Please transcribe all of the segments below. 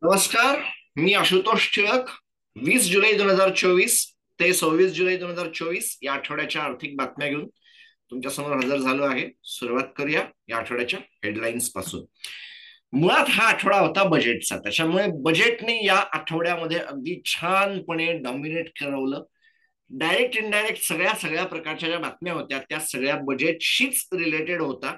नमस्कार. मी आशुतोष टिळक. 20 जुलै 2024 ते 26 जुलै 2024 या आठवड्याच्या आर्थिक बातम्या घेऊन तुमच्या समोर हजर झालो आहे. सुरुवात करूया या आठवड्याच्या हेडलाईन्स पासून. मुळात हा आठवडा होता बजेटचा, त्याच्यामुळे बजेटने या आठवड्यामध्ये अगदी छानपणे डॉमिनेट करवलं. डायरेक्ट इनडायरेक्ट सगळ्या सगळ्या प्रकारच्या ज्या बातम्या होत्या त्या सगळ्या बजेटशीच रिलेटेड होता.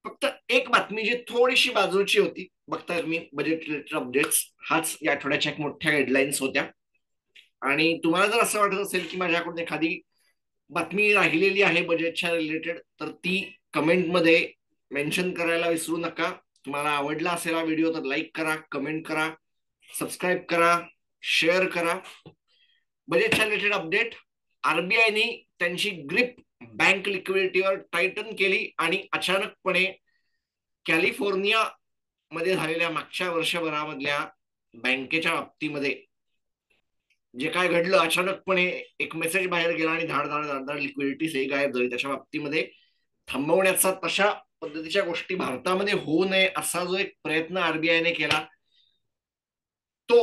फक्त एक बातमी जी थोडीशी बाजूची होती, बघताय मी बजेट रिलेटेड अपडेट्स, हाच या आठवड्याच्या एक मोठ्या हेडलाईन्स होत्या. आणि तुम्हाला जर असं वाटत असेल की माझ्याकडून एखादी बातमी राहिलेली आहे बजेटच्या रिलेटेड, तर ती कमेंटमध्ये मेन्शन करायला विसरू नका. तुम्हाला आवडला असेल हा व्हिडिओ तर लाईक करा, कमेंट करा, सबस्क्राईब करा, शेअर करा. बजेटच्या रिलेटेड अपडेट: आरबीआयने त्यांची ग्रिप बँक लिक्विडिटीवर टायटन केली आणि अचानकपणे कॅलिफोर्निया मध्ये झालेल्या मागच्या वर्षभरामधल्या बँकेच्या बाबतीमध्ये जे काय घडलं, अचानकपणे एक मेसेज बाहेर गेला आणि धाड धाड धाड धाड लिक्विडिटी सही गायब झाली. त्याच्या बाबतीमध्ये थांबवण्याचा, तशा पद्धतीच्या गोष्टी भारतामध्ये होऊ नये असा जो एक प्रयत्न आरबीआयने केला तो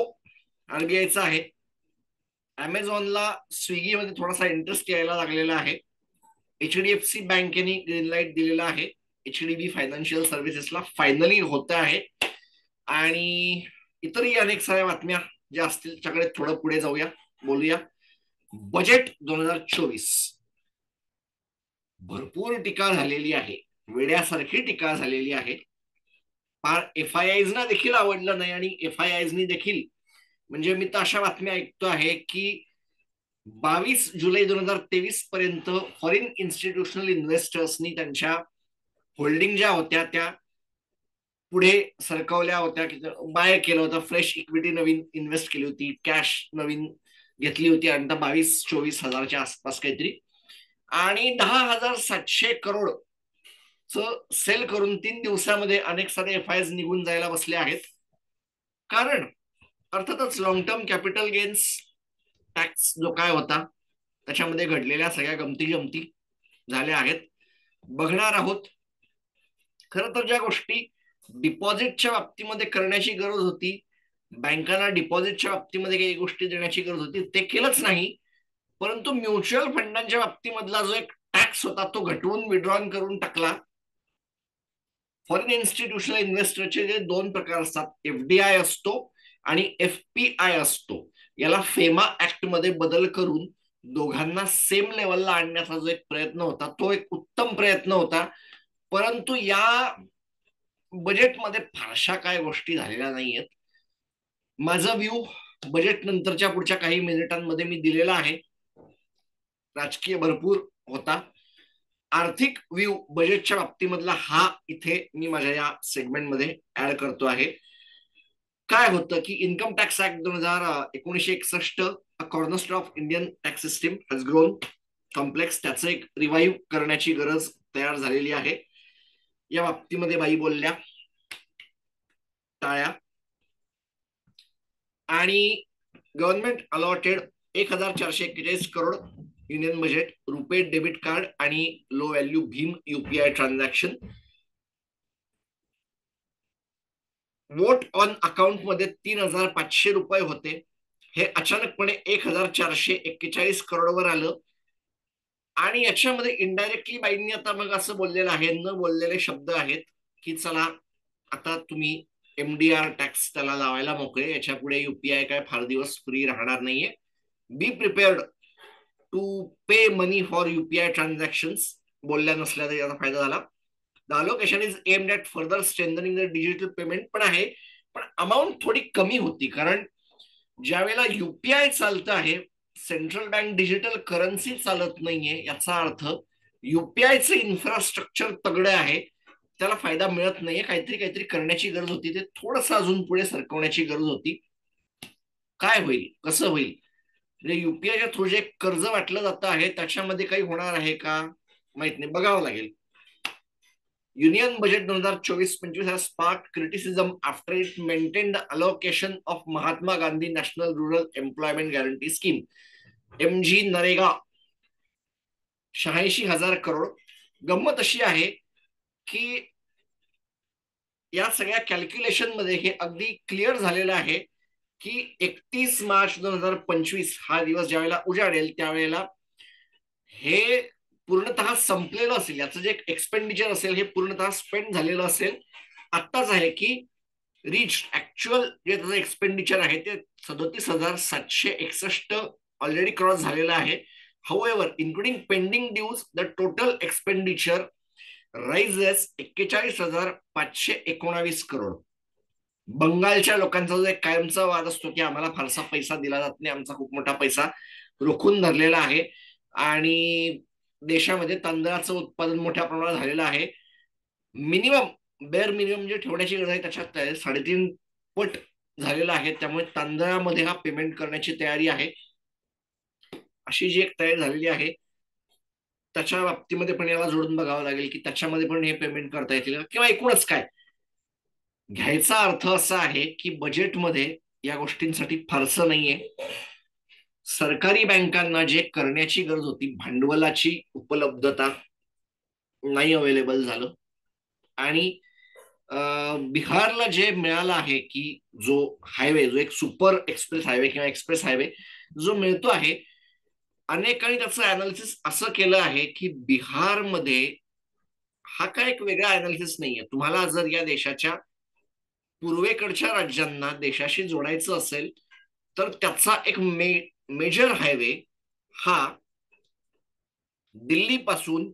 आरबीआयचा आहे. अमेझॉनला स्विगीमध्ये थोडासा इंटरेस्ट यायला लागलेला आहे. एचडीएफसी बँकेने ग्रीन लाईट दिलेला आहे. एचडीबी फायनान्शियल सर्व्हिसेसला फायनली होत आहे. आणि इतरही अनेक साऱ्या बातम्या ज्या असतील त्याच्याकडे थोडं पुढे जाऊया, बोलूया. बजेट 2024 भरपूर टीका झालेली आहे, वेड्यासारखी टीका झालेली आहे. फार एफ आय आयजना देखील आवडलं नाही आणि एफ आय आयजनी देखील, म्हणजे मी तर अशा बातम्या ऐकतो आहे की 22 जुलै 2023 पर्यंत फॉरेन इन्स्टिट्यूशनल इन्व्हेस्टर्सनी त्यांच्या होल्डिंग ज्या होत्या त्या पुढे सरकवल्या होत्या, की बाय केलं होतं, फ्रेश इक्विटी नवीन इन्व्हेस्ट केली होती, कॅश नवीन घेतली होती, आणि 22-24 हजारच्या आसपास काहीतरी, आणि 10,700 करोड सेल करून 3 दिवसामध्ये अनेक सारे एफ आय निघून जायला बसले आहेत. कारण अर्थातच long term capital gains tax जो काय होता त्याच्यामध्ये घडलेल्या सगळ्या गमती जमती झाल्या आहेत. बघणार आहोत. खरं तर ज्या गोष्टी डिपॉझिटच्या बाबतीमध्ये करण्याची गरज होती, बँकांना डिपॉझिटच्या बाबतीमध्ये काही गोष्टी देण्याची गरज होती, ते केलंच नाही. परंतु म्युच्युअल फंडांच्या बाबतीमधला जो एक टॅक्स होता तो घटवून विड्रॉन करून टाकला. फॉरेन इन्स्टिट्यूशनल इन्व्हेस्टरचे जे दोन प्रकार असतात, एफडीआय असतो आणि एफपीआय असतो, याला फेमा ऍक्ट मध्ये बदल करून दोघांना सेम लेवलला आणण्याचा जो एक प्रयत्न होता तो एक उत्तम प्रयत्न होता. परंतु या बजेटमध्ये फारशा काय गोष्टी झालेल्या नाहीयेत. माझा व्ह्यू बजेट नंतरच्या पुढच्या काही मिनिटांमध्ये मी दिलेला आहे. राजकीय भरपूर होता. आर्थिक व्ह्यू बजेटच्या बाबतीमधला हा इथे मी माझ्या या सेगमेंटमध्ये ऍड करतो आहे. काय होतं की income tax act 1961, cornerstone of Indian tax system, has grown complex. त्याचं एक रिवाईव्ह करण्याची गरज तयार झालेली आहे. या बाबतीमध्ये बाई बोलल्या, टाळ्या. आणि government allotted 1,441 crore union budget, RuPay debit card आणि लो व्हॅल्यू भीम UPI transaction. Vote on account मध्ये 3,500 रुपये होते, हे अचानकपणे 1,441 करोडवर आलं. आणि याच्यामध्ये इनडायरेक्टली बाईंनी आता मग असं बोललेलं आहे, न बोललेले शब्द आहेत की चला आता तुम्ही एमडीआर टॅक्स त्याला लावायला मोकळे, याच्या पुढे युपीआय काय फार दिवस फ्री राहणार नाहीये. Be prepared to pay money for UPI transaction बोलल्या नसल्या तरी याचा फायदा झाला. The allocation is aimed at further strengthening the digital payment पण आहे, पण अमाऊंट थोडी कमी होती. कारण ज्या वेळेला युपीआय चालतं आहे, सेंट्रल बँक डिजिटल करन्सी चालत नाहीये, याचा अर्थ युपीआयचं इन्फ्रास्ट्रक्चर तगडं आहे, त्याला फायदा मिळत नाहीये. काहीतरी काहीतरी करण्याची गरज होती, ते थोडंसं अजून पुढे सरकवण्याची गरज होती. काय होईल, कसं होईल, म्हणजे युपीआयच्या थ्रू जे कर्ज वाटलं जातं आहे त्याच्यामध्ये काही होणार आहे का माहित नाही, बघावं लागेल. Union budget 2024-25 has sparked criticism after it maintained the allocation of Mahatma Gandhi National Rural Employment Guarantee Scheme, MG NREGA, 86,000 crore. गंमत अशी आहे की या सगळ्या कॅल्क्युलेशन मध्ये हे अगदी क्लिअर झालेलं आहे की 31 मार्च 2025 हा दिवस ज्यावेळेला उजाडेल त्यावेळेला हे पूर्णतः संपलेलं असेल, याचं जे एक्सपेंडिचर असेल हे पूर्णतः स्पेंड झालेलं असेल. आत्ताच आहे की रिच ऍक्च्युअल जे त्याचं एक्सपेंडिचर आहे ते 37,761 ऑलरेडी क्रॉस झालेलं आहे. However including pending dues the total expenditure rises 41,519 crore. बंगालच्या लोकांचा जो एक कायमचा वाद असतो की आम्हाला फारसा पैसा दिला जात नाही, आमचा खूप मोठा पैसा रोखून धरलेला आहे, आणि देशामध्ये तांदळाचं उत्पादन मोठ्या प्रमाणात झालेलं आहे. मिनिमम बेअर मिनिमम जे ठेवण्याची गरज आहे त्याच्यात 3.5 पट झालेला आहे. त्यामुळे तांदळामध्ये हा पेमेंट करण्याची तयारी आहे. अशी जी एक तयारी झालेली आहे त्याच्या बाबतीमध्ये पण याला जोडून बघावं लागेल की त्याच्यामध्ये पण हे पेमेंट करता येतील किंवा एकूणच काय. घ्यायचा अर्थ असा आहे की बजेटमध्ये या गोष्टींसाठी फारसं नाहीये. सरकारी बँकांना जे करण्याची गरज होती, भांडवलाची उपलब्धता नाही अवेलेबल झालं, आणि बिहारला जे मिळालं आहे की जो हायवे, जो एक सुपर एक्सप्रेस हायवे किंवा एक्सप्रेस हायवे जो मिळतो आहे, अनेकांनी त्याचं अनालिसिस असं केलं आहे की बिहारमध्ये हा काय एक वेगळा अनालिसिस नाहीये. तुम्हाला जर या देशाच्या पूर्वेकडच्या राज्यांना देशाशी जोडायचं असेल तर त्याचा एक मेजर हायवे हा दिल्ली पासून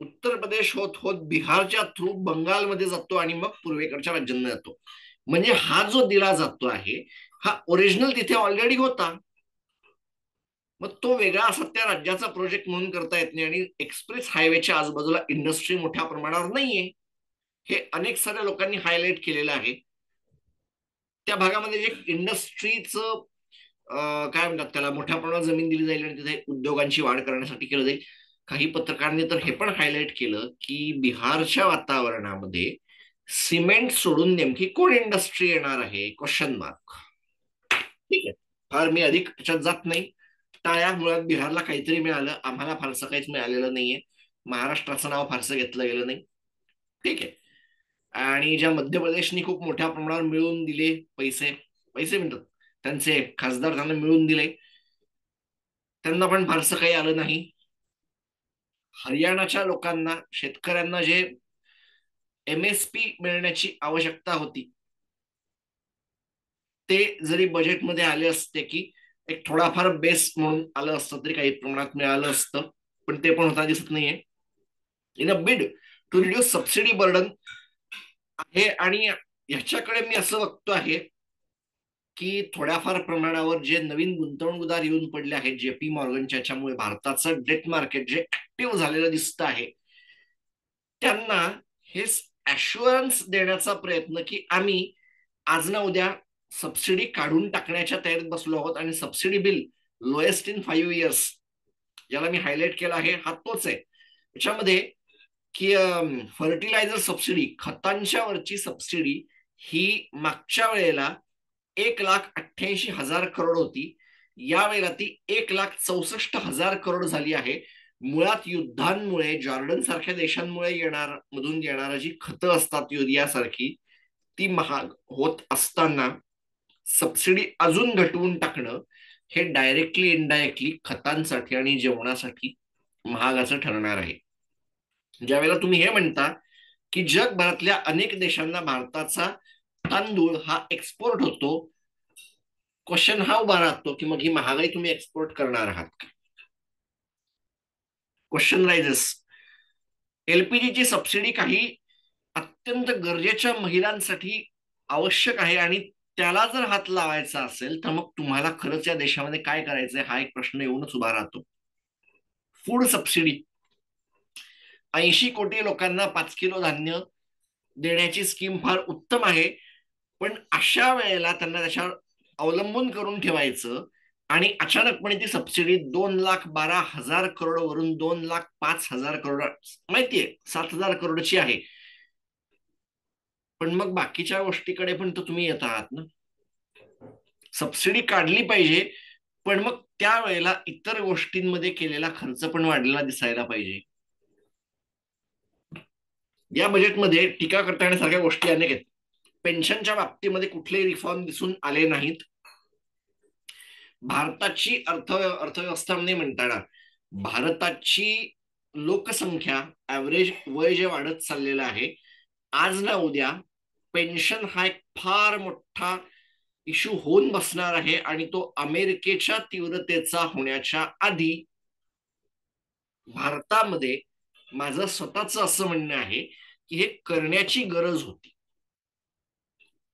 उत्तर प्रदेश होत होत बिहारच्या थ्रू बंगालमध्ये जातो आणि मग पूर्वेकडच्या राज्यांना जातो. म्हणजे हा जो दिला जातो आहे हा ओरिजिनल तिथे ऑलरेडी होता. मग तो वेगळा असा त्या राज्याचा प्रोजेक्ट म्हणून करता येत नाही, आणि एक्सप्रेस हायवेच्या आजूबाजूला इंडस्ट्री मोठ्या प्रमाणावर नाहीये, हे अनेक साऱ्या लोकांनी हायलाइट केलेलं आहे. त्या भागामध्ये जे इंडस्ट्रीचं काय म्हणतात त्याला, मोठ्या प्रमाणात जमीन दिली जाईल आणि तिथे उद्योगांची वाढ करण्यासाठी केलं जाईल. काही पत्रकारांनी तर हे पण हायलाइट केलं की बिहारच्या वातावरणामध्ये सिमेंट सोडून नेमकी कोण इंडस्ट्री येणार आहे, क्वेश्चन मार्क. ठीक आहे, फार मी अधिक त्याच्यात जात नाही. टाळ्या, मुळात बिहारला काहीतरी मिळालं, आम्हाला फारसं काहीच मिळालेलं नाहीये. महाराष्ट्राचं नाव फारसं घेतलं गेलं नाही. ठीक आहे. आणि ज्या मध्य प्रदेशनी खूप मोठ्या प्रमाणावर मिळवून दिले पैसे, पैसे म्हणतात त्यांचे खासदार त्यांना मिळवून दिले, त्यांना पण फारसं काही आलं नाही. हरियाणाच्या लोकांना, शेतकऱ्यांना जे MSP मिळण्याची आवश्यकता होती ते जरी बजेटमध्ये आले असते की एक थोडाफार बेस म्हणून आलं असतं तरी काही प्रमाणात मिळालं असतं, पण ते पण होता दिसत नाहीये. इन अ बिड टू रिड्यूस सबसिडी बर्डन आहे. आणि ह्याच्याकडे मी असं बघतो आहे की थोड्याफार प्रमाणावर जे नवीन गुंतवणूकदार येऊन पडले आहेत JP मॉर्गनच्या, याच्यामुळे भारताचं डेट मार्केट जे ऍक्टिव्ह झालेलं दिसतं आहे, त्यांना हे अश्युरन्स देण्याचा प्रयत्न की आम्ही आज ना उद्या सबसिडी काढून टाकण्याच्या तयारीत बसलो आहोत, आणि subsidy bill lowest in 5 years ज्याला मी हायलाइट केला आहे हा तोच आहे. त्याच्यामध्ये की फर्टिलायझर सबसिडी, खतांच्या वरची सबसिडी ही मागच्या वेळेला 1,88,000 करोड होती, यावेळेला ती 1,64,000 करोड झाली आहे. मुळात युद्धांमुळे, जॉर्डन सारख्या देशांमुळे मधून येणारा जी खतं असतात युरियासारखी, ती महाग होत असताना सबसिडी अजून घटवून टाकणं हे डायरेक्टली इनडायरेक्टली खतांसाठी आणि जेवणासाठी महागाचं ठरणार आहे. ज्यावेळेला तुम्ही हे म्हणता की जगभरातल्या अनेक देशांना भारताचा तांदूळ हा एक्सपोर्ट होतो, क्वेश्चन हा उभा राहतो की मग ही महागाई तुम्ही एक्सपोर्ट करणार आहात का? Question rises. LPGची सबसिडी काही अत्यंत गरजेच्या महिलांसाठी आवश्यक आहे, आणि त्याला जर हात लावायचा असेल तर मग तुम्हाला खरंच या देशामध्ये काय करायचंय हा एक प्रश्न येऊनच उभा राहतो. फूड सबसिडी, 80 कोटी लोकांना 5 किलो धान्य देण्याची स्कीम फार उत्तम आहे, पण अशा वेळेला त्यांना त्याच्यावर अवलंबून करून ठेवायचं, आणि अचानकपणे ती सबसिडी 2,12,000 करोड वरून 2,05,000 करोड, माहितीये 7,000 करोडची आहे, पण मग बाकीच्या गोष्टीकडे पण तर तुम्ही येत आहात ना. सबसिडी काढली पाहिजे, पण मग त्यावेळेला इतर गोष्टींमध्ये केलेला खर्च पण वाढलेला दिसायला पाहिजे. या बजेटमध्ये टीका करता येण्यासारख्या गोष्टी अनेक आहेत. पेन्शनच्या बाबतीमध्ये कुठलेही रिफॉर्म दिसून आले नाहीत. भारताची अर्थव्यवस्था म्हणजे म्हणताना भारताची लोकसंख्या ऍव्हरेज वय जे वाढत चाललेलं आहे, आज ना उद्या पेन्शन हा एक फार मोठा इश्यू होऊन बसणार आहे आणि तो अमेरिकेच्या तीव्रतेचा होण्याच्या आधी भारतामध्ये माझं स्वतःच असं म्हणणं आहे की हे करण्याची गरज होती,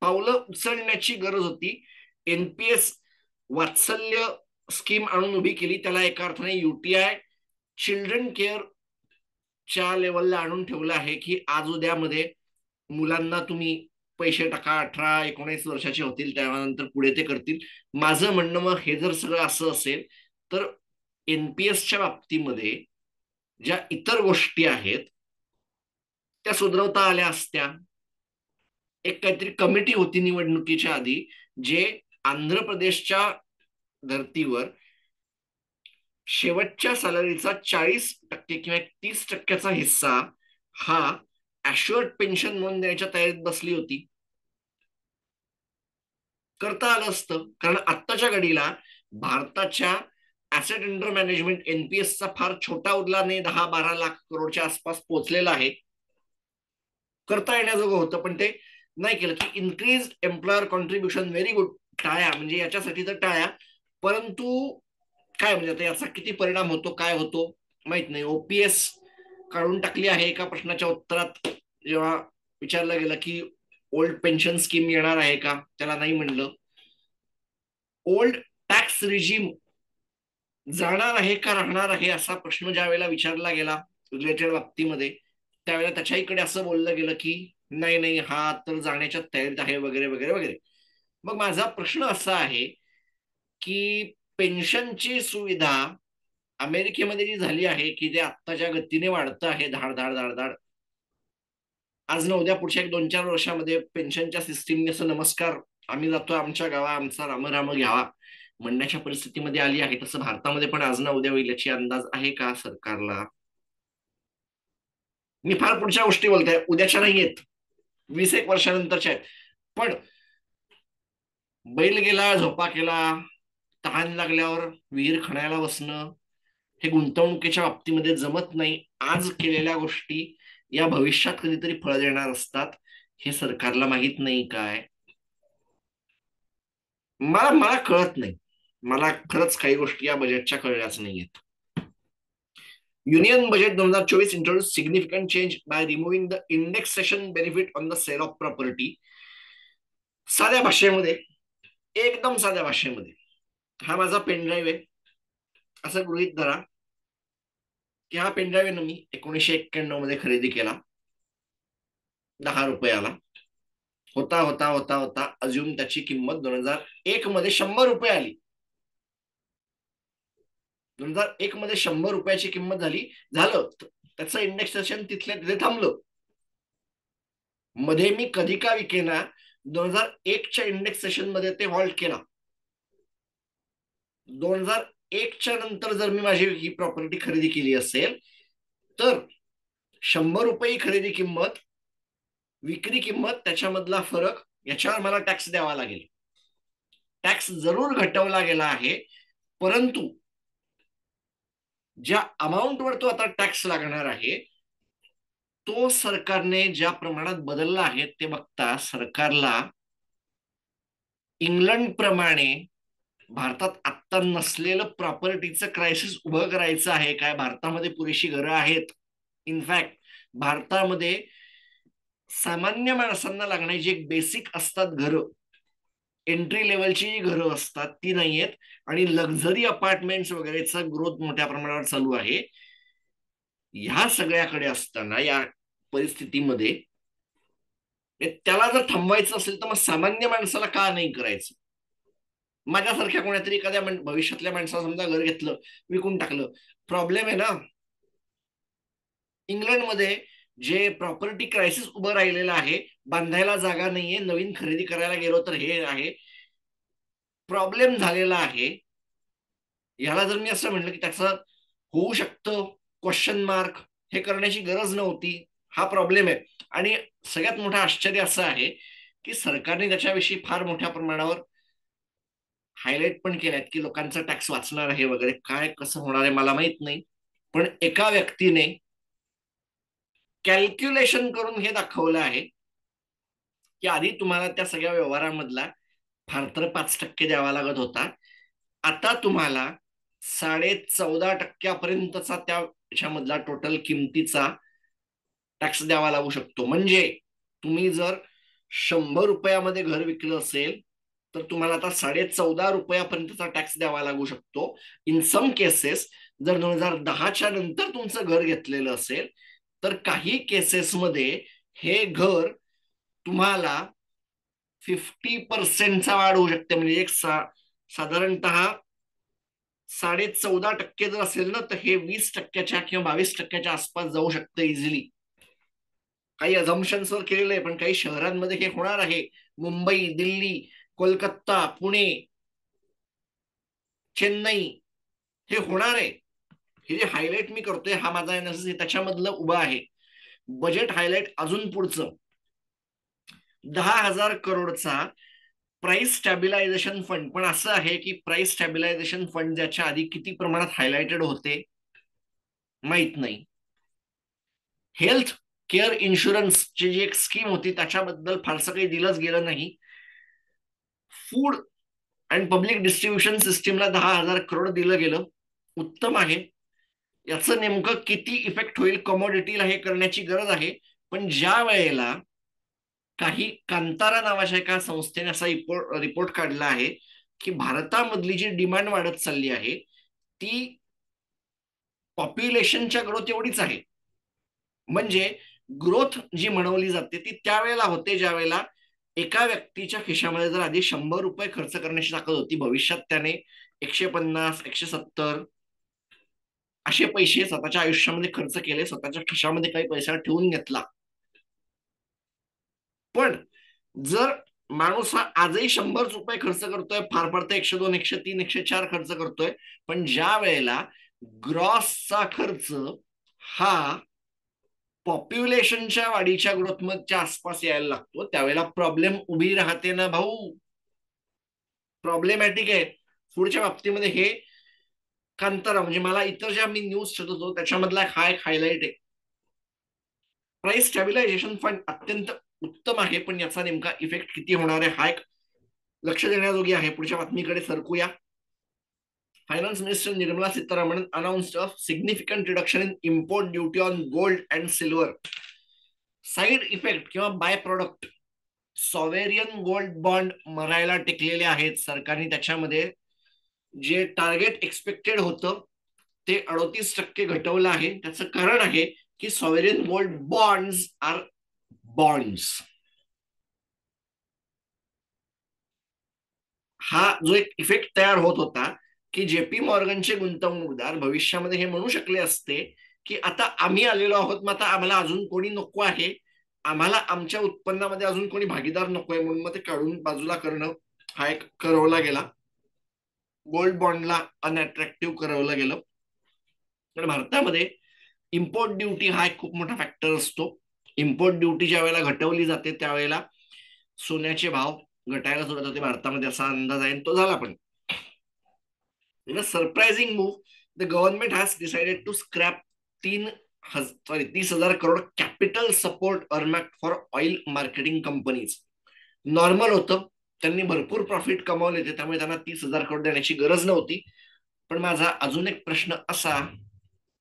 पावलं उचलण्याची गरज होती. एनपीएस वात्सल्य स्कीम आणून उभी केली, त्याला एका अर्थाने युटीआय चिल्ड्रन केअर च्या लेवलला आणून ठेवलं आहे की आज उद्यामध्ये मुलांना तुम्ही पैसे टाका, 18-19 वर्षाचे होतील त्यानंतर पुढे ते करतील. माझं म्हणणं मग हे जर सगळं असं असेल तर एनपीएसच्या बाबतीमध्ये ज्या इतर गोष्टी आहेत त्या सुधरवता आल्या असत्या. एक काहीतरी कमिटी होती निवडणुकीच्या आधी, जे आंध्र प्रदेशच्या धर्तीवर शेवटच्या सॅलरीचा 40% किंवा 30%चा हिस्सा हा ऍश्युअर्ड पेन्शन म्हणून देण्याच्या तयारीत बसली होती. करता आलं असतं, कारण आत्ताच्या घडीला भारताच्या ऍसेट अंडर मॅनेजमेंट एनपीएसचा फार छोटा उरला नाही, 10-12 लाख करोडच्या आसपास पोहोचलेला आहे. करता येण्याजोगं होतं पण ते नाही केलं. की increase employer contribution, very good, टाळ्या, म्हणजे याच्यासाठी तर टाळ्या. परंतु काय म्हणजे आता याचा किती परिणाम होतो काय होतो माहित नाही. ओपीएस काढून टाकली आहे एका प्रश्नाच्या उत्तरात जेव्हा विचारलं गेलं की ओल्ड पेन्शन स्कीम येणार आहे का, त्याला नाही म्हणलं. ओल्ड टॅक्स रिजीम जाणार आहे का राहणार आहे असा प्रश्न ज्या वेळेला विचारला गेला रिलेटेड बाबतीमध्ये, त्यावेळेला त्याच्याकडे असं बोललं गेलं की नाही नाही हा तर जाण्याच्या तयारीत आहे वगैरे वगैरे वगैरे. मग माझा प्रश्न असा आहे की पेन्शनची सुविधा अमेरिकेमध्ये जी झाली आहे की ते आत्ताच्या गतीने वाढतं आहे, धाड धाड धाड धाड. आज ना उद्या पुढच्या 1-2-4 वर्षामध्ये पेन्शनच्या सिस्टीमने असं नमस्कार आम्ही जातो आमच्या गावा, आमचा राम घ्यावा म्हणण्याच्या परिस्थितीमध्ये आली आहे. तसं भारतामध्ये पण आज ना उद्या होईल याची अंदाज आहे का सरकारला? मी फार पुढच्या गोष्टी बोलतोय, उद्याच्या नाही आहेत, 20-1 वर्षानंतरच्या आहेत. पण बैल गेला झोपा केला, तहान लागल्यावर विहीर खणायला बसणं हे गुंतवणुकीच्या बाबतीमध्ये जमत नाही. आज केलेल्या गोष्टी या भविष्यात कधीतरी फळ देणार असतात, हे सरकारला माहित नाही काय? मला मला कळत नाही. मला खरंच काही गोष्टी या बजेटच्या कळल्याच नाहीयेत. Union budget 2024 introduce significant change by removing the indexation benefit on the sale of property. साध्या भाषेमध्ये, एकदम साध्या भाषेमध्ये, हा माझा पेनड्राईव्ह आहे असं गृहीत धरा की हा पेनड्राईव्ह मी 1991 मध्ये खरेदी केला, 10 रुपयाला. होता होता होता होता अजून त्याची किंमत 2001 मध्ये 100 रुपये आली. 2001 मध्ये 100 रुपयाची किंमत झाली, झालं त्याचं इंडेक्सेशन तिथल्या तिथे थांबलं. मध्ये मी कधी का विकेना, 2001च्या इंडेक्सेशन मध्ये ते हॉल्ट केला. 2001च्या नंतर जर मी माझी ही प्रॉपर्टी खरेदी केली असेल तर 100 रुपये खरेदी किंमत, विक्री किंमत, त्याच्यामधला फरक, याच्यावर मला टॅक्स द्यावा लागेल. टॅक्स जरूर घटवला गेला आहे, परंतु ज्या अमाऊंटवर तो आता टॅक्स लागणार आहे तो सरकारने ज्या प्रमाणात बदलला आहे ते बघता सरकारला इंग्लंड प्रमाणे भारतात आत्ता नसलेलं प्रॉपर्टीचं क्रायसिस उभं करायचं आहे काय? भारतामध्ये पुरेशी घरं आहेत. इनफॅक्ट भारतामध्ये सामान्य माणसांना लागणारी जी एक बेसिक असतात घरं, एंट्री लेवलची जी घरं असतात ती नाहीयेत, आणि लक्झरी अपार्टमेंट्स वगैरेचा ग्रोथ मोठ्या प्रमाणावर चालू आहे. ह्या सगळ्याकडे असताना या परिस्थितीमध्ये त्याला जर थांबवायचं असेल तर मग सामान्य माणसाला का नाही करायचं? माझ्यासारख्या कोणातरी एखाद्या भविष्यातल्या माणसाला समजा घर घेतलं, विकून टाकलं, प्रॉब्लेम आहे ना. इंग्लंडमध्ये जे प्रॉपर्टी क्रायसिस उभं राहिलेलं आहे, बांधायला जागा नाहीये, नवीन खरेदी करायला गेलो तर हे आहे, प्रॉब्लेम झालेला आहे. याला जर मी असं म्हटलं की त्याचं होऊ शकतं क्वेश्चन मार्क, हे करण्याची गरज नव्हती, हा प्रॉब्लेम आहे. आणि सगळ्यात मोठं आश्चर्य असं आहे की सरकारने त्याच्याविषयी फार मोठ्या प्रमाणावर हायलाइट पण केल्यात की लोकांचा टॅक्स वाचणार आहे वगैरे. काय कसं होणार आहे मला माहित नाही, पण एका व्यक्तीने कॅल्क्युलेशन करून हे दाखवलं आहे की आधी तुम्हाला त्या सगळ्या व्यवहारामधला फार तर 5% द्यावा लागत होता, आता तुम्हाला 14.5% त्याच्यामधला टोटल किमतीचा टॅक्स द्यावा लागू शकतो. म्हणजे तुम्ही जर 100 रुपयामध्ये घर विकलं असेल तर तुम्हाला आता 14.5 रुपयापर्यंतचा टॅक्स द्यावा लागू शकतो. इन सम केसेस जर 2010च्या नंतर तुमचं घर घेतलेलं असेल तर काही केसेसमध्ये हे घर तुम्हाला 50%चा वाढ होऊ शकते. म्हणजे साधारणतः 14.5% जर असेल ना तर हे 20%च्या किंवा 22%च्या आसपास जाऊ शकतं इझिली. काही अझम्पन्सवर केलेलं आहे, पण काही शहरांमध्ये हे होणार आहे. मुंबई, दिल्ली, कोलकाता, पुणे, चेन्नई हे होणार आहे. हे जे हायलाइट मी करतोय हा माझा एनालिसिस त्याच्यामधलं उभं आहे. बजेट हायलाइट अजून पुढचं 10,000 करोडचा प्राइस स्टॅबिलायझेशन फंड. पण असं आहे की प्राइस स्टॅबिलायझेशन फंड ज्याच्या आधी किती प्रमाणात हायलाइटेड होते माहित नाही. हेल्थ केअर इन्शुरन्सची जी एक स्कीम होती त्याच्याबद्दल फारसं काही दिलंच गेलं नाही. फूड अँड पब्लिक डिस्ट्रीब्युशन सिस्टीमला 10,000 करोड दिलं गेलं, उत्तम आहे. याचं नेमकं किती इफेक्ट होईल कमोडिटीला हे करण्याची गरज आहे. पण ज्या वेळेला काही कांतारा नावाच्या एका संस्थेने असा रिपोर्ट काढला आहे की भारतामधली जी डिमांड वाढत चालली आहे ती पॉप्युलेशनच्या ग्रोथ एवढीच आहे. म्हणजे ग्रोथ जी म्हणवली जाते ती त्यावेळेला होते ज्या वेळेला एका व्यक्तीच्या खिशामध्ये जर आधी 100 रुपये खर्च करण्याची ताकद होती, भविष्यात त्याने 150, 170 असे पैसे स्वतःच्या आयुष्यामध्ये खर्च केले, स्वतःच्या खिशामध्ये काही पैसा ठेवून घेतला. पण जर माणूस हा आजही 100 रुपये खर्च करतोय, फार फार तर 102, 103, 104 खर्च करतोय, पण ज्या वेळेला ग्रॉसचा खर्च हा पॉप्युलेशनच्या वाढीच्या ग्रोथच्या आसपास यायला लागतो त्यावेळेला प्रॉब्लेम उभी राहते ना भाऊ. प्रॉब्लेमॅटिक आहे. पुढच्या बाबतीमध्ये हे कांतारा म्हणजे मला इतर ज्या मी न्यूज शोधतो त्याच्यामधला हा एक हायलाइट आहे. प्राइस स्टॅबिलायझेशन फंड अत्यंत उत्तम आहे, पण याचा नेमका इफेक्ट किती होणार आहे हा एक लक्ष देण्याजोगी आहे. पुढच्या बातमीकडे सरकूया. Finance minister Nirmala Sitharaman announced a significant reduction in import duty on gold and silver. Side effect किंवा by product sovereign gold bond मरायला टेकलेले आहेत. सरकारने त्याच्यामध्ये जे टार्गेट एक्सपेक्टेड होतं ते 38% घटवलं आहे. त्याचं कारण आहे की सॉव्हेरियन गोल्ड बॉन्ड्स आर बॉन्ड्स. हा जो एक इफेक्ट तयार होत होता की जेपी मॉर्गनचे गुंतवणूकदार भविष्यामध्ये हे म्हणू शकले असते की आता आम्ही आलेलो आहोत, मग आता आम्हाला अजून कोणी नको आहे, आम्हाला आमच्या उत्पन्नामध्ये अजून कोणी भागीदार नकोय, म्हणून मग ते काढून बाजूला करणं हा एक करवला गेला. गोल्ड बॉन्डला अनअट्रॅक्टिव्ह करवलं गेलं. पण भारतामध्ये इम्पोर्ट ड्युटी हा एक खूप मोठा फॅक्टर असतो. इम्पोर्ट ड्युटी ज्या वेळेला घटवली जाते त्यावेळेला सोन्याचे भाव घटायला सुरुवात होते भारतामध्ये असा अंदाज आहे, तो झाला. पण in a surprising move the government has decided to scrap 30,000 crore capital support earmarked for oil marketing companies. Normal होतं, त्यांनी भरपूर प्रॉफिट कमावले होते त्यामुळे त्यांना 30,000 करोड देण्याची गरज नव्हती. पण माझा अजून एक प्रश्न असा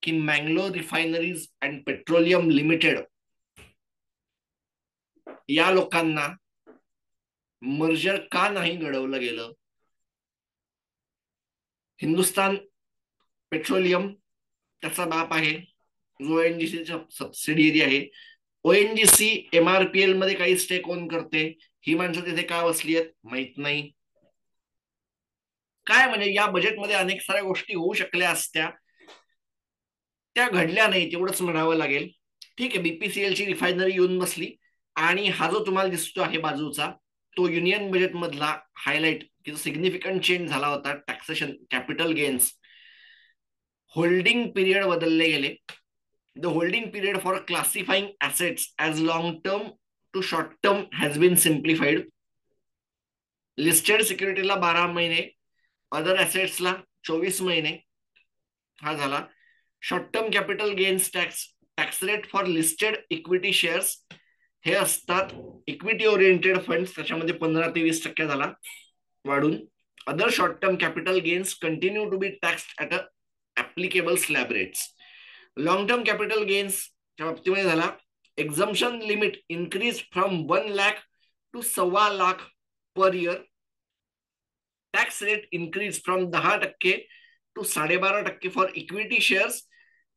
की Mangalore refineries and petroleum limited या लोकांना मर्जर का नाही घडवलं गेलं? हिंदुस्तान पेट्रोलियम त्याचा बाप आहे, जो ओएनजीसी सबसिडियरी आहे. ओएनजीसी एमआरपीएल मध्ये काही स्टेक ओन करते. ही माणसं तिथे का बसली आहेत माहित नाही. काय म्हणजे या बजेटमध्ये अनेक साऱ्या गोष्टी होऊ शकल्या असत्या, त्या घडल्या नाही तेवढंच म्हणावं लागेल. ठीक आहे, बीपीसीएल ची रिफायनरी येऊन बसली आणि हा जो तुम्हाला दिसतो आहे बाजूचा तो युनियन बजेट मधला हायलाइट की जो सिग्निफिकंट चेंज झाला होता taxation capital gains. Holding period बदलले गेले. The holding period for classifying assets as long term to short term has been simplified. Listed सिक्युरिटीला 12 महिने, अदर ऍसेट्सला 24 महिने हा झाला. Short term capital gains tax rate for listed equity shares हे असतात इक्विटी ओरिएंटेड फंड, त्याच्यामध्ये 15 ते 20% झाला वाढून. Other short term capital gains continue to be taxed at applicable slab rates. Long term capital गेन्सच्या बाबतीमध्ये झाला exemption limit increase from 1 lakh to 1.25 lakh per year. Tax rate increase from 10% to 12.5% for equity shares,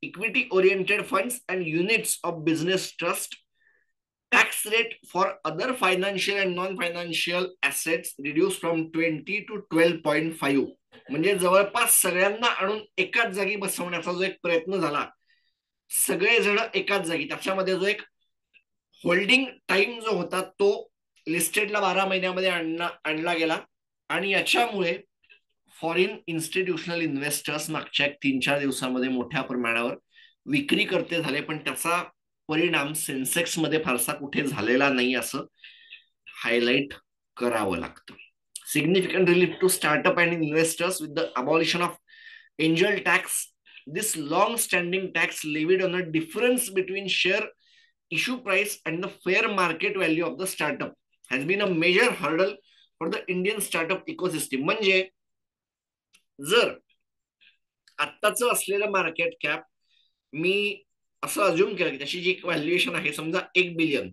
equity oriented funds and units of business trust. Tax rate for other financial and non-financial assets reduced from 20 to 12.5. म्हणजे जवळपास सगळ्यांना आणून एकाच जागी बसवण्याचा जो एक प्रयत्न झाला, सगळेजण एकाच जागी, त्याच्यामध्ये जो एक होल्डिंग टाइम जो होता तो लिस्टेडला 12 महिन्यामध्ये आणला गेला. आणि याच्यामुळे फॉरेन इन्स्टिट्यूशनल इन्व्हेस्टर्स मागच्या 3-4 दिवसांमध्ये मोठ्या प्रमाणावर विक्री करते झाले, पण त्याचा परिणाम सेन्सेक्स मध्ये फारसा कुठे झालेला नाही असं हायलाइट करावं लागतं. Significant relief to startup and investors with the abolition of angel tax. This long standing tax levied on a difference between share issue price and the fair market value of the startup has been a major hurdle for the Indian startup ecosystem. म्हणजे जर आत्ताच असलेलं market cap मी असं assume केलं की त्याची जी valuation आहे समजा 1 बिलियन,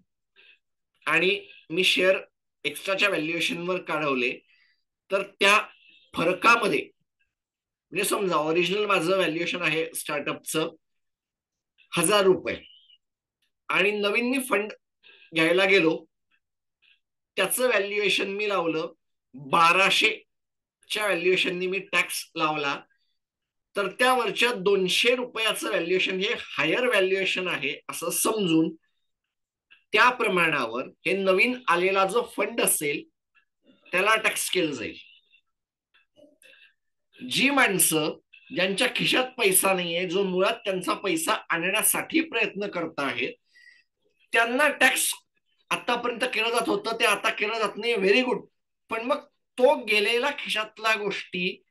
आणि मी शेअर एक्स्ट्राच्या व्हॅल्युएशनवर काढवले, तर त्या फरकामध्ये म्हणजे समजा ओरिजिनल माझं व्हॅल्युएशन आहे स्टार्टअपचं 1000 रुपये, आणि नवीन मी फंड घ्यायला गेलो, त्याचं व्हॅल्युएशन मी लावलं 1200 च्या व्हॅल्युएशननी मी टॅक्स लावला, तर त्यावरच्या 200 रुपयाचं व्हॅल्युएशन हे हायर व्हॅल्युएशन आहे असं समजून त्या प्रमाणावर हे नवीन आलेला जो फंड असेल त्याला टॅक्स केलं जाईल. जी माणसं ज्यांच्या खिशात पैसा नाहीये, जो मुळात त्यांचा पैसा आणण्यासाठी प्रयत्न करत आहेत, त्यांना टॅक्स आतापर्यंत केलं जात होतं, ते आता केलं जात नाही, व्हेरी गुड. पण मग तो गेलेला खिशातल्या गोष्टी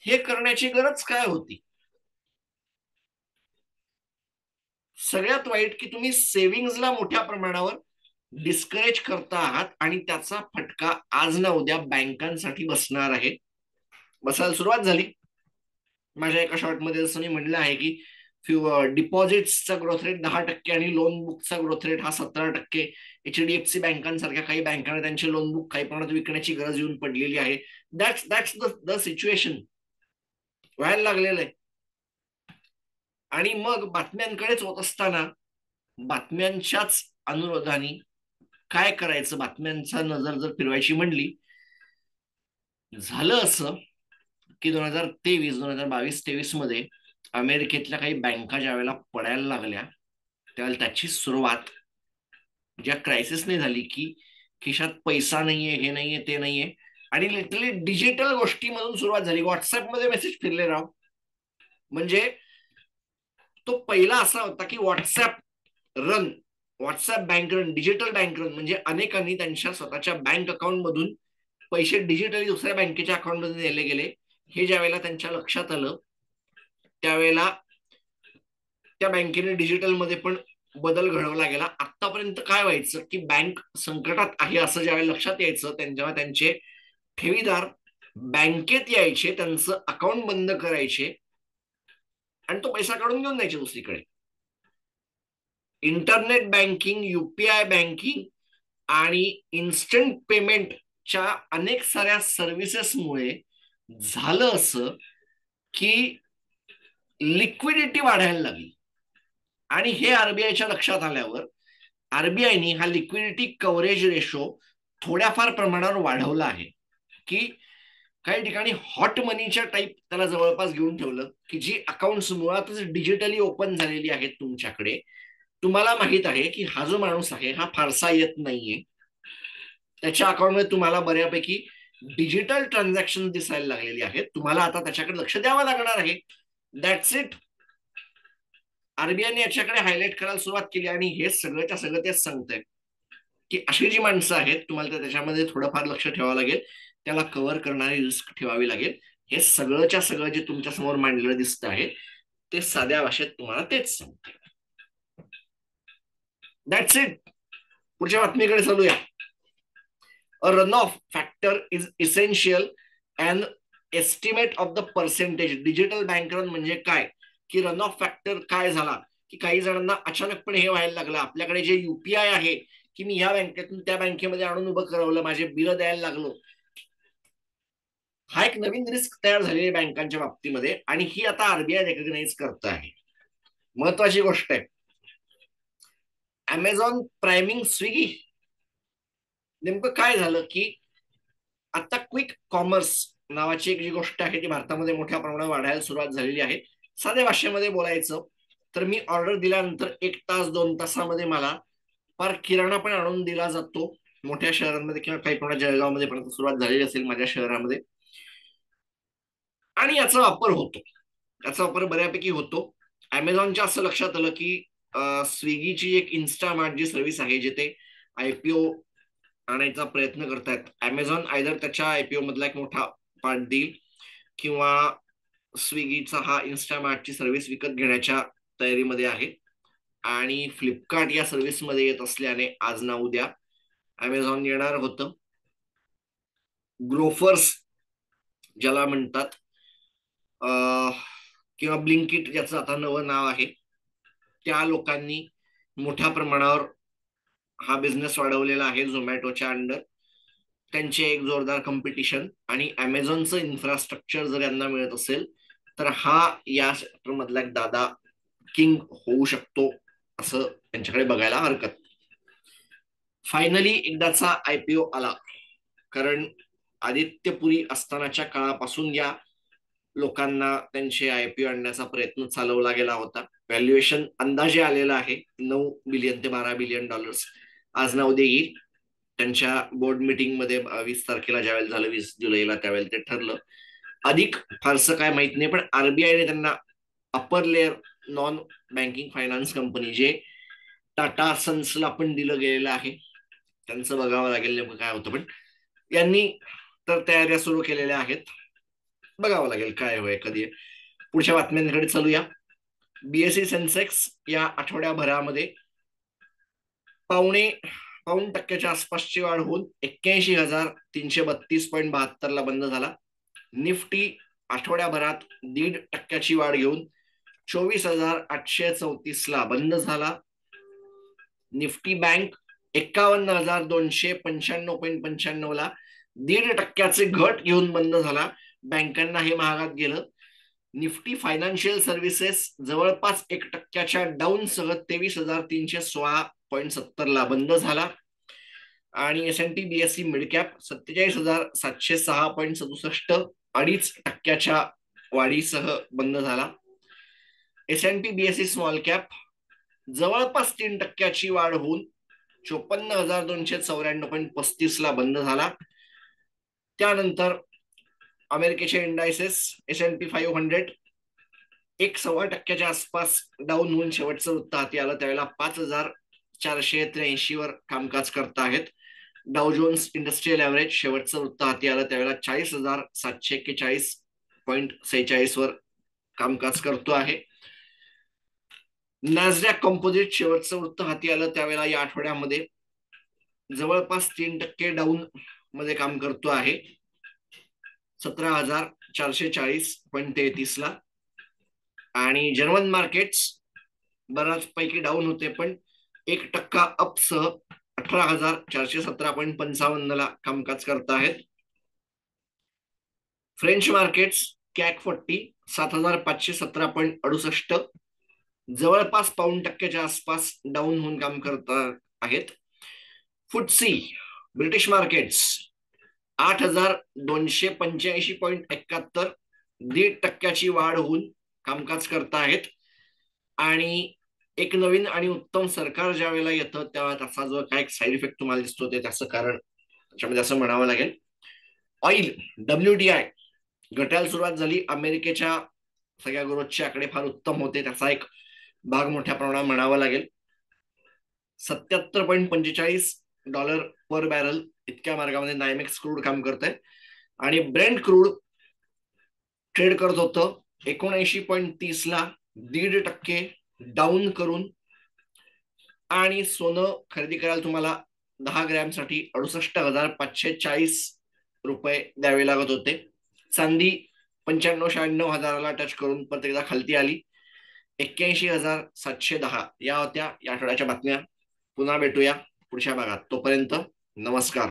हे करण्याची गरज काय होती? सगळ्यात वाईट की तुम्ही सेव्हिंग्जला मोठ्या प्रमाणावर डिस्करेज करता आहात, आणि त्याचा फटका आज ना उद्या बँकांसाठी बसणार आहे. बसायला सुरुवात झाली. माझ्या एका शॉर्टमध्ये जसं मी म्हणलं आहे की डिपॉझिट्सचा ग्रोथ रेट 10% आणि लोन बुकचा ग्रोथ रेट हा 17%. HDFC बँकांसारख्या काही बँकांना त्यांचे लोन बुक काही प्रमाणात विकण्याची गरज येऊन पडलेली आहे. दॅट्स द सिच्युएशन व्हायला लागलेलं आहे. आणि मग बातम्यांकडेच होत असताना बातम्यांच्याच अनुरोधाने काय करायचं, बातम्यांचा नजर जर फिरवायची म्हणली, झालं असं की 2022-23 मध्ये अमेरिकेतल्या काही बँका ज्या वेळेला पडायला लागल्या, त्यावेळेला त्याची सुरुवात ज्या क्रायसिसने झाली की खिशात पैसा नाहीये, हे नाहीये, ते नाहीये, आणि लिटरली डिजिटल गोष्टीमधून सुरुवात झाली. व्हॉट्सअपमध्ये मेसेज फिरले राव. म्हणजे तो पहिला असा होता की WhatsApp bank run, digital bank run, म्हणजे अनेकांनी त्यांच्या स्वतःच्या बँक अकाउंट मधून पैसे डिजिटली दुसऱ्या बँकेच्या अकाउंटमध्ये नेले गेले. हे ज्या वेळेला त्यांच्या लक्षात आलं, त्यावेळेला त्या बँकेने डिजिटलमध्ये पण बदल घडवला गेला. आतापर्यंत काय व्हायचं की बँक संकटात आहे असं ज्यावेळेला लक्षात यायचं, जेव्हा त्यांचे ठेवीदार बँकेत यायचे, त्यांचं अकाउंट बंद करायचे आणि तो पैसा काढून घेऊन जायचे दुसरीकडे. इंटरनेट बँकिंग, UPI बँकिंग आणि इन्स्टंट पेमेंटच्या अनेक साऱ्या सर्व्हिसेसमुळे झालं असं की लिक्विडिटी वाढायला लागली. आणि हे आरबीआयच्या लक्षात आल्यावर आरबीआयने हा लिक्विडिटी कव्हरेज रेशो थोड्याफार प्रमाणावर वाढवला आहे, की काही ठिकाणी हॉट मनीच्या टाईप त्याला जवळपास घेऊन ठेवलं, की जी अकाउंट्स मुळातच डिजिटली ओपन झालेली आहेत तुमच्याकडे. तुम्हाला माहित आहे की हा जो माणूस आहे हा फारसा येत नाहीये, त्याच्या अकाउंटमध्ये तुम्हाला बऱ्यापैकी डिजिटल ट्रान्झॅक्शन दिसायला लागलेली आहेत, तुम्हाला आता त्याच्याकडे लक्ष द्यावं लागणार आहे. That's it. आरबीआयने याच्याकडे हायलाइट करायला सुरुवात केली, आणि हे सगळ्याच्या सगळं तेच सांगतंय की अशी जी माणसं आहेत तुम्हाला त्याच्यामध्ये थोडंफार लक्ष ठेवावं लागेल, त्याला कव्हर करणारी रिस्क ठेवावी लागेल. हे सगळंच्या सगळं जे तुमच्या समोर मांडलेलं दिसतं आहे ते साध्या भाषेत तुम्हाला तेच सांगते. That's it. पुढच्या बातमीकडे चालूया. A run off factor is essential and estimate of the percentage. Digital bank run म्हणजे काय, की रन ऑफ फॅक्टर काय झाला, की काही जणांना अचानकपणे हे व्हायला लागलं, आपल्याकडे जे युपीआय आहे की मी या बँकेतून त्या बँकेमध्ये आणून उभं करवलं, माझे बिल द्यायला लागलो. हा एक नवीन रिस्क तयार झालेली बँकांच्या बाबतीमध्ये आणि ही आता आरबीआय रेकग्नाइज करत आहे. महत्वाची गोष्ट आहे. Amazon priming Swiggy. नेमकं काय झालं की आता क्विक कॉमर्स नावाची एक जी गोष्ट आहे ती भारतामध्ये मोठ्या प्रमाणात वाढायला सुरुवात झालेली आहे. साध्या भाषेमध्ये बोलायचं तर मी ऑर्डर दिल्यानंतर 1 तास 2 तासामध्ये मला फार किराणा पण आणून दिला जातो मोठ्या शहरांमध्ये किंवा काही कोणा जळगावमध्ये पण सुरुवात झालेली असेल माझ्या शहरामध्ये, आणि याचा वापर होतो. याचा वापर बऱ्यापैकी होतो. अमेझॉनच्या असं लक्षात आलं की स्विगीची एक इन्स्टामार्ट जी सर्व्हिस आहे जिथे आयपीओ आणायचा प्रयत्न करतायत, अमेझॉन आयदर त्याच्या आयपीओ मधला एक मोठा पार्ट देईल किंवा स्विगीचा हा इन्स्टामार्टची सर्व्हिस विकत घेण्याच्या तयारीमध्ये आहे. आणि फ्लिपकार्ट या सर्व्हिसमध्ये येत असल्याने आज ना उद्या अमेझॉन येणार होतं. ग्रोफर्स ज्याला म्हणतात किंवा ब्लिंकिट ज्याचं आता नवं नाव आहे, त्या लोकांनी मोठ्या प्रमाणावर हा बिझनेस वाढवलेला आहे झोमॅटोच्या अंडर. त्यांचे एक जोरदार कॉम्पिटिशन आणि अमेझॉनचं इन्फ्रास्ट्रक्चर जर यांना मिळत असेल तर हा या सेक्टर मधला एक दादा किंग होऊ शकतो असं त्यांच्याकडे बघायला हरकत. फायनली एकदाचा आयपीओ आला, कारण आदित्यपुरी असतानाच्या काळापासून या लोकांना त्यांचे आयपीओ आणण्याचा प्रयत्न चालवला गेला होता. व्हॅल्युएशन अंदाजे आलेला आहे 9 बिलियन ते 12 बिलियन डॉलर्स. आज ना उद्या येईल. त्यांच्या बोर्ड मीटिंग मध्ये 20 तारखेला ज्यावेळेला झालं 20 जुलैला त्यावेळेला ते ठरलं. अधिक फारसं काय माहित नाही, पण आरबीआयने त्यांना upper layer non banking finance company जे टाटा सन्सला पण दिलं गेलेलं आहे, त्यांचं बघावं लागेल नेमकं काय होतं, पण यांनी तर तयाऱ्या सुरू केलेल्या आहेत. बघावं लागेल काय होय कधी. पुढच्या बातम्यांकडे चालूया. बीएसई सेन्सेक्स या आठवड्याभरामध्ये पाऊण टक्क्याच्या आसपासची वाढ होऊन 81,332.72 ला बंद झाला. निफ्टी आठवड्याभरात 1.5% वाढ घेऊन 24,834 ला बंद झाला. निफ्टी बँक 51,295.95 ला 1.5% घट घेऊन बंद झाला. बँकांना हे महागात गेलं. निफ्टी फायनान्शियल सर्व्हिसेस जवळपास 1% डाऊन सह 23,316.70 ला बंद झाला. आणि एस&पी बीएसई मिड कॅप 47,706.67 2.5% वाढीसह बंद झाला. एस&पी बीएसई स्मॉल कॅप जवळपास 3% वाढ होऊन 54,294.35 ला बंद झाला. त्यानंतर अमेरिकेचे इंडायसेस एस&पी 500 1.25% आसपास डाऊन होऊन शेवटचं वृत्त हाती आलं त्यावेळेला 5,483 वर कामकाज करत आहेत. डाव जोन्स इंडस्ट्रियल ऍव्हरेज शेवटचं वृत्त हाती आलं त्यावेळेला 40,741.46 वर कामकाज करतो आहे. नॅसडॅक कॉम्पोजिट शेवटचं वृत्त हाती आलं त्यावेळेला या आठवड्यामध्ये जवळपास 3% डाऊन मध्ये काम करतो आहे 17,440.33 ला. आणि जर्मन मार्केट्स बराच पैकी डाऊन होते पण 1% अपसह 18,417.55 ला कामकाज करत आहेत. फ्रेंच मार्केट्स कॅक 40 7,517.68 जवळपास 0.5% आसपास डाऊन होऊन काम करत आहेत. फुटसी ब्रिटिश मार्केट्स 8,285.71 1.5% वाढ होऊन कामकाज करत आहेत. आणि एक नवीन आणि उत्तम सरकार ज्या वेळेला येतं तेव्हा त्याचा जो काय साईड इफेक्ट तुम्हाला दिसतो ते त्याचं कारण त्याच्यामध्ये असं म्हणावं लागेल. ऑइल WTI घटायला सुरुवात झाली. अमेरिकेच्या सगळ्या ग्रोथचे आकडे फार उत्तम होते, त्याचा एक भाग मोठ्या प्रमाणात म्हणावा लागेल. 77.45 डॉलर पर बॅरल इतक्या मार्गामध्ये नायमेक्स क्रूड काम करतंय. आणि ब्रेंट क्रूड ट्रेड करत होतं 79.30 ला 1.5% डाऊन करून. आणि सोनं खरेदी करायला तुम्हाला 10 ग्रॅमसाठी 68,540 रुपये द्यावे लागत होते. चांदी 95-96 हजाराला टच करून परत एकदा खालती आली. 81,710 या होत्या या आठवड्याच्या बातम्या. पुन्हा भेटूया पुढच्या भागात. तोपर्यंत नमस्कार.